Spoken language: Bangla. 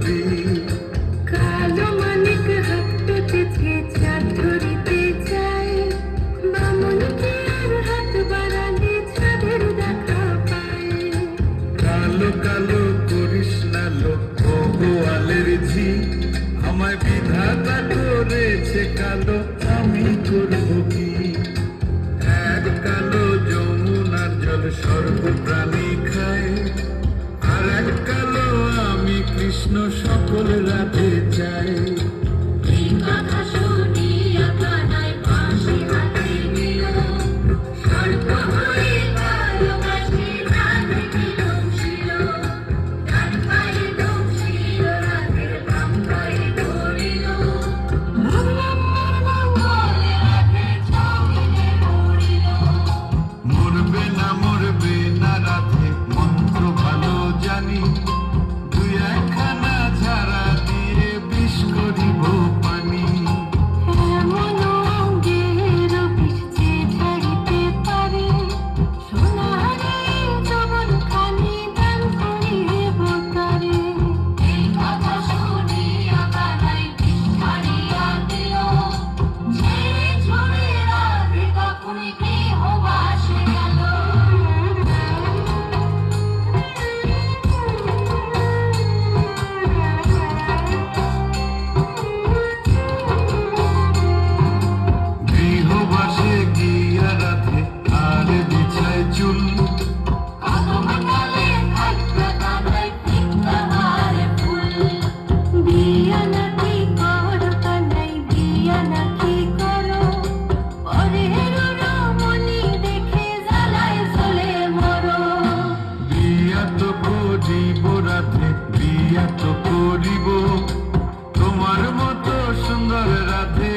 যদি কালো মানিক হাত পেতেছে চাঁদ ধরিতে চায়, বামনকে আর হাত বাড়ালে চাঁদের দেখা পায়। কালো কালো করিস না লো ও গোয়ালের ঝি, আমায় বিধাতা করেছে কালো, আমি করব কি? এক কালো যমুনার জল সর্বপ্রাণী খায়, আর এক কালো আমি কৃষ্ণ সকল রাধে চাই। এই কথা শুনিয়া কানাই বাঁশি হাতে নিল, সর্প হয়ে ভালোবাসি রাধে বিলমছিল। ডান পায়ে দমছিল রাধের, বাম পায়ে ধরিল, মরলাম মরলাম বলে রাধে ছবিতে পড়িল। মরবে না রাধে মন্ত্র ভালো জানি, দুই একখানা ঝাড়া দিয়ে বিষ করিব পানি। এমন অঙ্গের বিষ যে ছাড়িতে পারে, সোনারে যৌবনখানি দান করিব তারে। এই কথা শুনিয়া কানাই বিষ ছাড়িয়া দিল, ছেড়ে ছুড়ে রাধে তখনই গৃহবাসে গেল। গৃহবাসে গিয়া রাধে আর বিছায় চুল, কদমতলে থাকবে কানাই পিতাহার ফুল। বিয়া নাকি করো কানাই, বিয়া নাকি করো, পরের রমণী দেখে জ্বালায় জ্বলে মরো। বিয়া তো করিব রাধে, বিয়া তো করিব, তোমার মতো সুন্দর রাধে